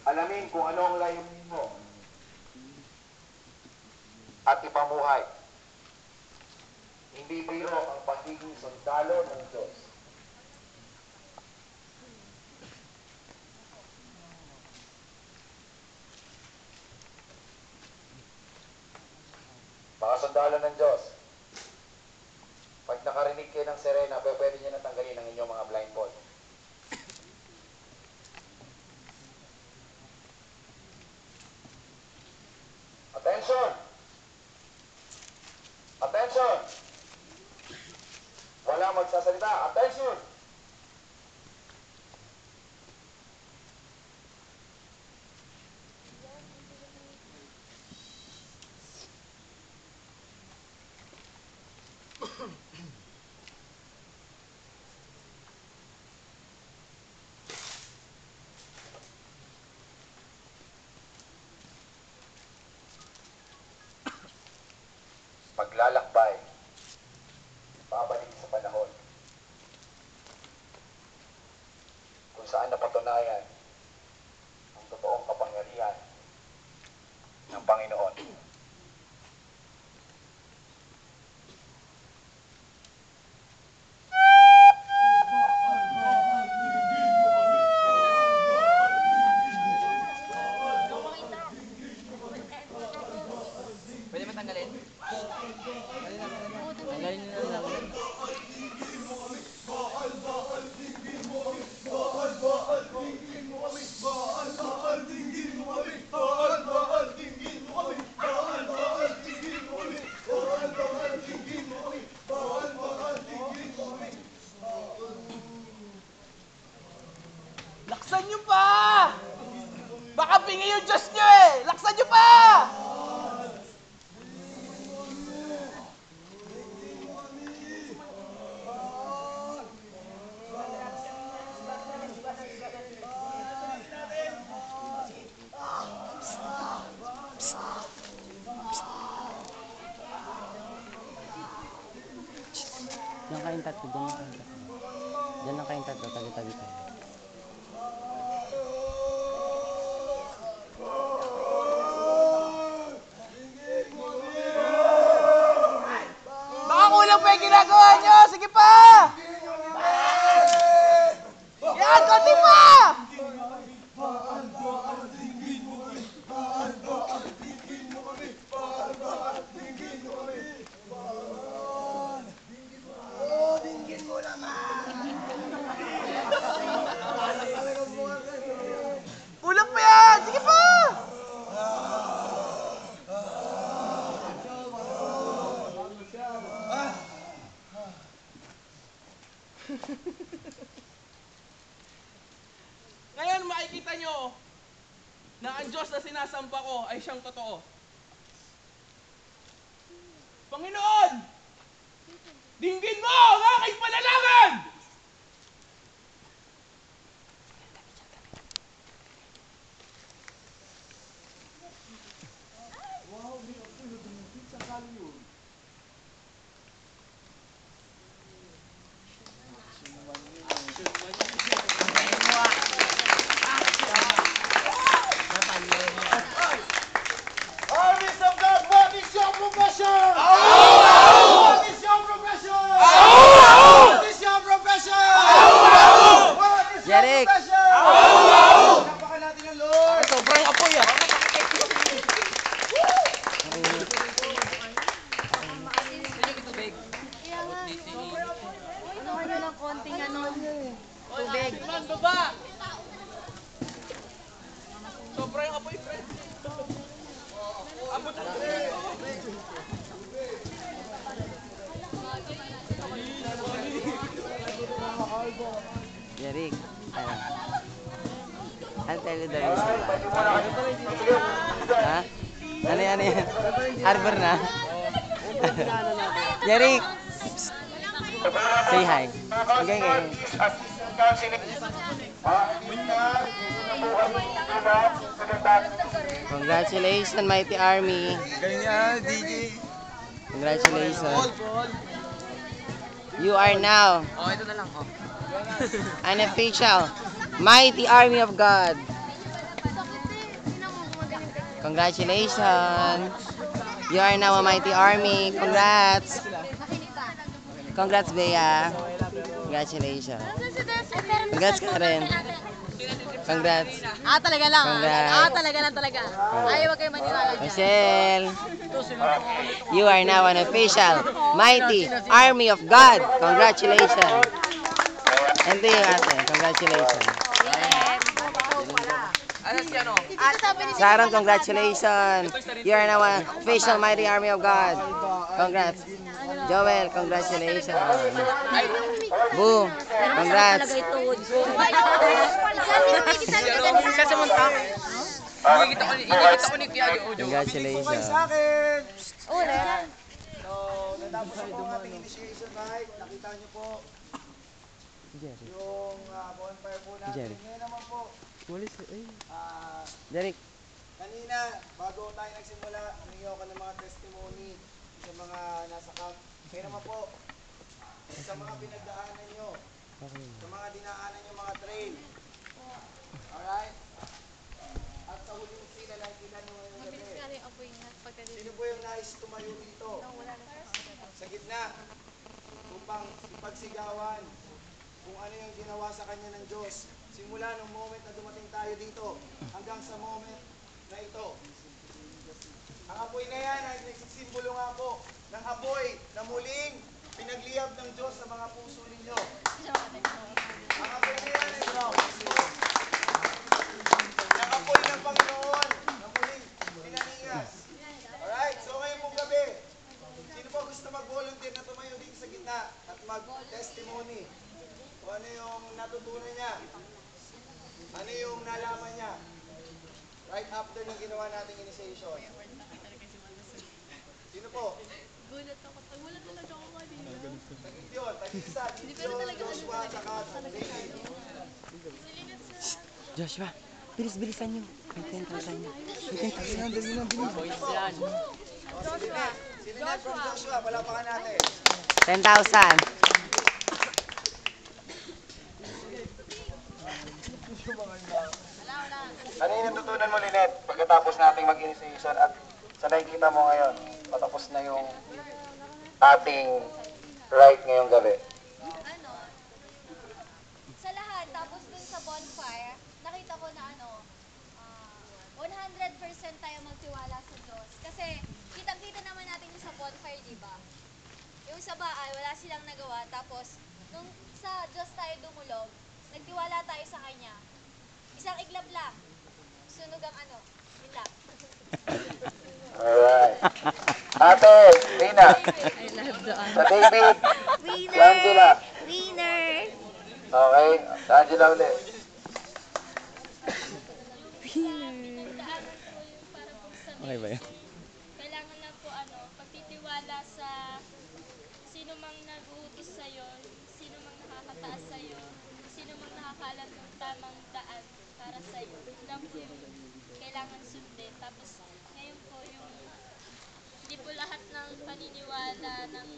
Alamin kung ano ang layunin mo at ipamuhay. Hindi biro ang pagiging sundalo ng Diyos. Mga sundalo ng Diyos, pag nakarinig kayo ng sirena, pwede nyo natanggalin ang inyong mga blindfold. Attention! Attention! Wala magsasalita. Attention! Paglalakbay, babalik sa panahon kung saan napatunayan ang totoong kapangyarihan ng Panginoon. Pwede matanggalin? Tanggalin nyo na lang. Laksan nyo pa! Baka pingi yung Diyos nyo eh! Laksan nyo pa! Diyan kayong tatlo, diyan lang kayong tatlo. Diyan lang kayong tatlo, tabi-tabi tayo. Baka kulang pa yung ginagawa nyo! Sige pa! Yan! Konti pa! Kulang pa yan! Sige pa! Ngayon makikita nyo na ang Diyos na sinasamba ko ay siyang totoo. Panginoon! Dinggin mo ang aking panalangin! Armies of God, what is your profession? What is your profession? What is your profession? What is your Jeric! profession? Napakan natin ang Lord. Sobrang apoy ah! Nakuha nyo ng konting ano, tubig. Man, baba! Sobrang apoy, friend. Abot ang Jeric, ano? I'll tell you the reason why. Ha? Ano yan? Harbor na? Jeric! Psst. Say hi. Okay, okay. Congratulations, Mighty Army. Ganyan, DJ. Congratulations. You are now Oh, ito na lang. Oh. an official Mighty Army of God. Congratulations. You are now a mighty army. Congrats. Congrats, Bea. Congratulations. Congrats, Karen. Congrats. Talaga lang. Congrats. Talaga lang talaga. Ayaw kayo maniwala dyan. Michelle. You are now an official mighty army of God. Congratulations. And to you, ate. Congratulations. Ano si ano? Sharon, congratulations. You are now an official mighty army of God. Congrats. Joel, congratulations. Boo, congrats. Kasi munta. Inikita ko ni Kuya Ojo. Congratulations. Sa akin! So, natapos na po ang ating initiation night. Nakita niyo po yung bonfire po natin. Jerry. Ngayon naman po, Derek. kanina, bago tayo nagsimula, humingi ako ng mga testimony sa mga nasa camp. Kaya naman po, sa mga pinagdaanan nyo, sa mga dinaanan nyo mga trail. Alright? At sa huling sila, nakikita nyo ngayong gabi. Sino po yung nais tumayo dito? Sa gitna, upang ipagsigawan kung ano yung ginawa sa kanya ng Diyos. Simula nung moment na dumating tayo dito, hanggang sa moment na ito. Ang apoy na yan ay nagsisimbolo nga po ng apoy na muling pinagliyab ng Diyos sa mga puso ninyo. Ang apoy na yan ay ng apoy ng Panginoon na muling pinaningas. Alright, so ngayon pong gabi, sino po gusto mag-volunteer na tumayo dito sa gitna at mag-testimony? O ano yung natutunan niya? Ano yung nalaman niya? Right after ng ginawa nating initiation. Sino po? Gulat ako. Gulat talaga ako kanina. Tag-Gideon, Tag-Isa, Gideon, Joshua, tsaka David. Joshua, bilis-bilisan nyo. May 10,000 nyo. May 10,000. Dali na, bilis. Sino na from Joshua? Palapakan natin. 10,000. Ano yung natutunan mo, Lynette, pagkatapos nating mag-initiation at sa nakikita mo ngayon, patapos na yung ating rite ngayong gabi? Ano, sa lahat, tapos dun sa bonfire, nakita ko na 100% tayo magtiwala sa Diyos. Kasi, kitang-kita naman natin yung sa bonfire, di ba? Yung sa Baal, wala silang nagawa. Tapos, nung sa Diyos tayo dumulog, nagtiwala tayo sa Kanya. Isang iglap lang. Sunog ang yun lang. Alright. Ate, Rina. Sa David. Si Angela. Winner! Okay, sa Angela ulit. Pinagdaanan po yung para po sa Okay ba yan? kailangan lang po pagtitiwala sa sino mang nag-uutos sa'yo, sino mang nakakataas sa'yo, sino mang nakakalat ng tamang daan para sa'yo. Yun lang po yung kailangan sundin. Tapos ngayon po yung hindi po lahat ng paniniwala ng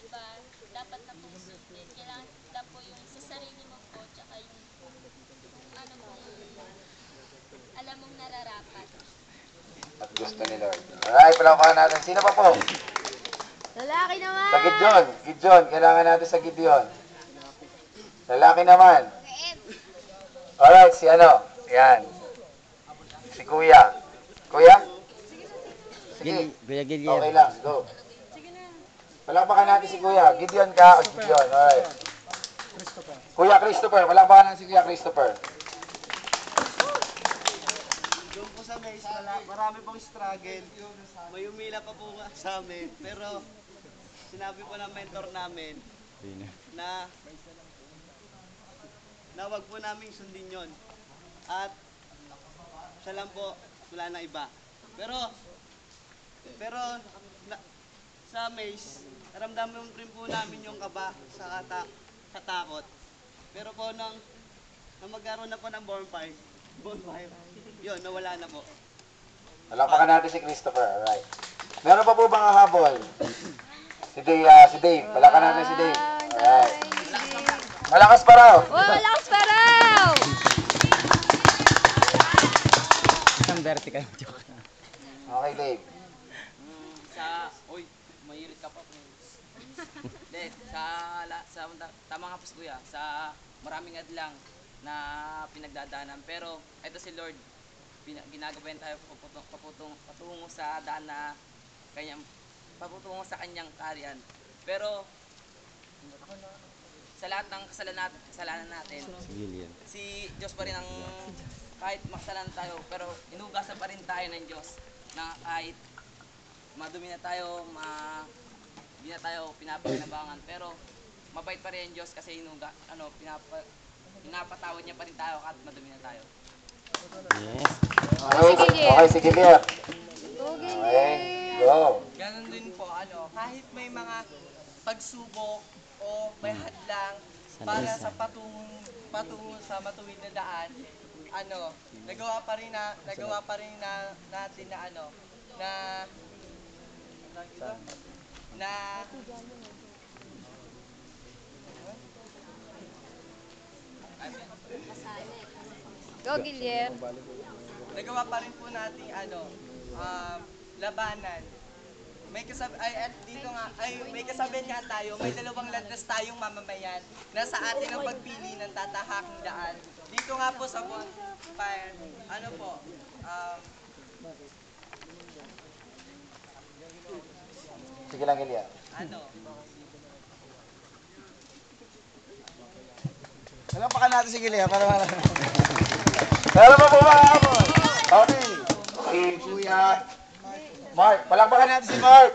iba dapat na pong sundin. Kailangan na po yung sa sarili mo po, tsaka yung ano pong alam mong nararapat. At gusto ni Lord. Alright, palapakan natin. Sino pa po? Lalaki naman! Sa Gideon. Gideon, kailangan natin sa Gideon. Lalaki naman. Alright, si ano? Yan. Si Kuya. Kuya? Sige. Kuya Okay Gideon. lang, go. Palakpakan natin si Kuya. Gideon ka o Gideon. Alright. Kuya Christopher. Palakpakan natin si Kuya Christopher. Doon po sa base, marami pong struggle. May umila pa po nga sa amin. Pero sinabi po ng mentor namin na wag po namin sundin yon. At siya lang po, wala na iba. Pero sa maze, naramdaman rin po namin yung kaba sa katakot. Pero po nang magkaroon na po ng bonfire, yun, nawala na po. Palakpakan natin si Christopher. Alright. Meron pa po bang habol? Si Dave. Palakpakan natin si Dave. Alright. Malakas pa raw. Malakas pa raw! Isang vertical. Joke. Okay, Dave. Mahirit ka pa, Prince. Hindi, tama nga po si Kuya, sa maraming adlang na pinagdadaanan. Pero, ito si Lord, ginagabayan tayo patungo sa daan na patungo sa kanyang kaharian. Pero, sa lahat ng kasalanan natin, si Diyos pa rin ang, kahit makasalanan tayo, pero inugasan pa rin tayo ng Diyos na kahit madumi na tayo, hindi na tayo pinapakinabangan, pero mabait pa rin ang Diyos kasi pinapatawad niya pa rin tayo kahit madumi na tayo. Yes. Okay, sige, Lia. Okay, go. Ganon din po, kahit may mga pagsubok o may hadlang para sa patungo sa matuwid na daan, nagawa pa rin natin Go, Guillermo. nagawa pa rin po natin labanan. May kasabihan nga tayo, may dalawang landas tayong mamamayan na sa atin ang pagpili ng tatahakang daan. Dito nga po sa bonfire, Sige lang, Lia. Nalampakan natin si Lia para Meron pa po ba ako? Okay. Si Kuya Mark. Palakpakan natin si Mark.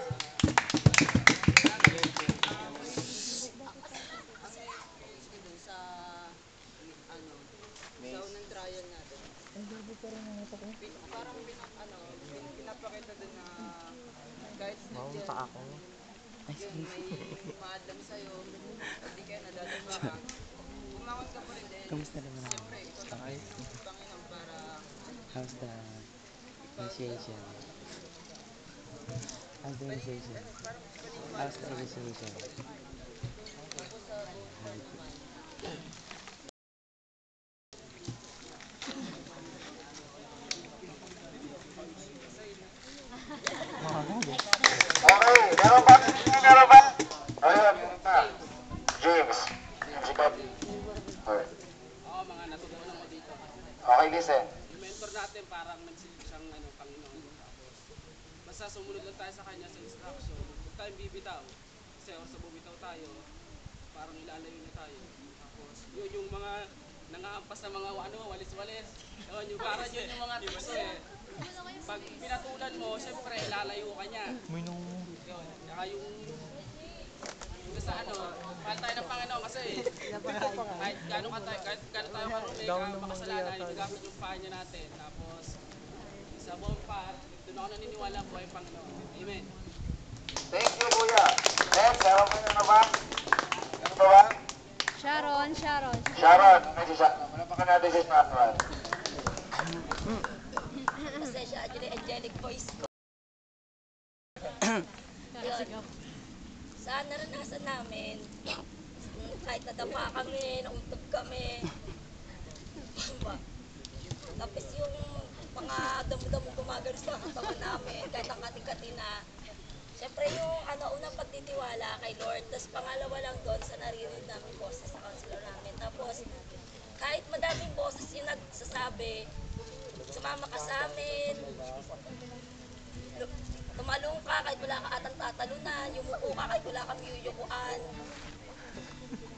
sa unang trial natin. Parang pinapakita din na kahit yun, may maadlam sa'yo, hindi kayo nadadamahan. Bumangon ka pa rin din. Kamusta naman ako? Siyempre, ikaw na Panginoon para How's the initiation? How's the initiation? How's the initiation? Okay. Meron ba? Ayun, meron pa. James. Oo, mga natutunan mo dito. Okay, listen. Yung mentor natin parang nagsilip siyang Panginoon. Tapos, basta sumunod lang tayo sa kanya sa instruction. Huwag tayong bibitaw. Kasi sa bumitaw tayo, parang ilalayo niya tayo. Tapos, yun yung mga nangahampas na mga walis-walis. Yun, yung parang yun yung mga tukso eh. Pag pinatulan mo, syempre ilalayo ka niya. Yun, saka yung sa mahal tayo ng Panginoon kasi kahit gano'n tayo may makasalanan, inagamit yung paa niya natin. Tapos sa bonfire, doon ako naniniwala po ay Panginoon. Amen. Thank you, Kuya. Next, meron pa na ba? Ano ba ba? Sharon. Sharon. May si Sharon. Malapakan natin si Sharon. Pasensya, angelic voice ko. Yun. Sa naranasan namin, kahit nadapa kami, nauntog kami. Tapos yung mga damo-damo gumagal sa katawan namin, kahit ang kati-kati na. Siyempre yung unang pagtitiwala kay Lord, tapos pangalawa lang doon sa naririnig namin boses sa counselor namin. Tapos kahit madaming boses yung nagsasabi, sumama ka sa amin, tumalong ka kahit wala ka atang tatalunan, yumuko ka kahit wala kami yuyukuan.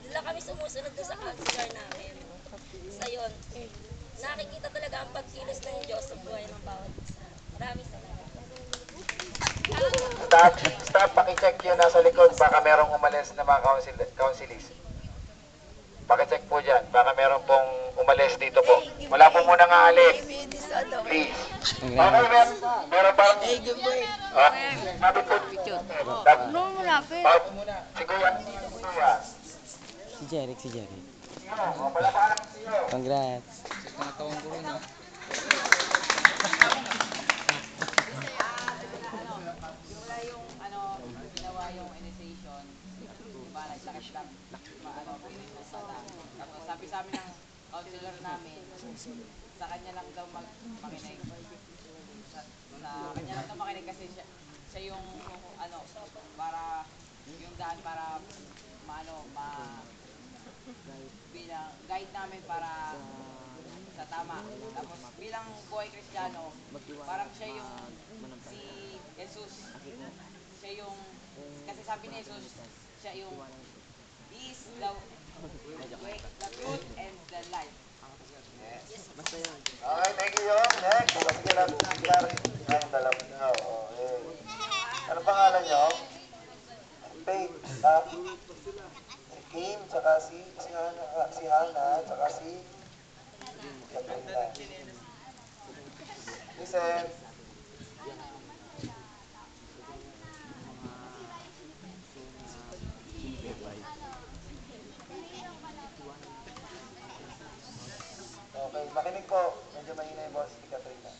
Doon lang kami sumusunod doon sa counselor namin. Sa yun, nakikita talaga ang pagkilos ng Diyos sa buhay ng bawat isa. Maraming salamat. Stop, pakicheck yun nasa likod. Baka merong umalis na mga counselors. Pakicheck po dyan. Baka meron pong umalis dito po. Wala po munang aalis. Please. Okay, meron pa. Mabit po. Si Kuya. Si Jeric. Palakpakan natin siyo. Congrats. Simula yung ginawa yung initiation, diba, nagsakit lang, finish na lang. Tapos sabi sa amin ng counselor namin, sa kanya lang daw makinig. kanya lang ito makinig kasi siya yung ano, para yung daan para bilang guide namin para sa tama. Tapos bilang buhay Kristiyano, parang siya yung si Jesus. Siya yung, kasi sabi ni Jesus, siya yung, He is the way, the truth, and the life. Okay, thank you, Yong. Next. Sige lang. Ay, dalawa na. Okay. Ano pangalan niyo? Faith. Si Kim, tsaka si Hana, tsaka si Katrina. Listen. Okay, makinig po. Medyo mahina yung boss ni Katrina.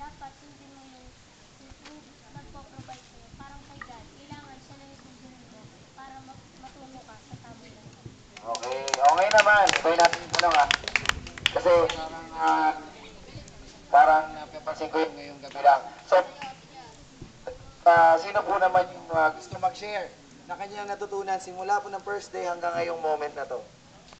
Dapat hindi mo magpo-provide sa'yo. Parang kay God, kailangan siya lang yung susunod mo para matuno ka sa tamang lang. Okay, okay naman. Ibay natin yung tanong ha. Kasi parang napapansin ko yung ngayong gabi lang. So, sino po naman yung gusto mag-share na kanyang natutunan simula po ng first day hanggang ngayong moment na to?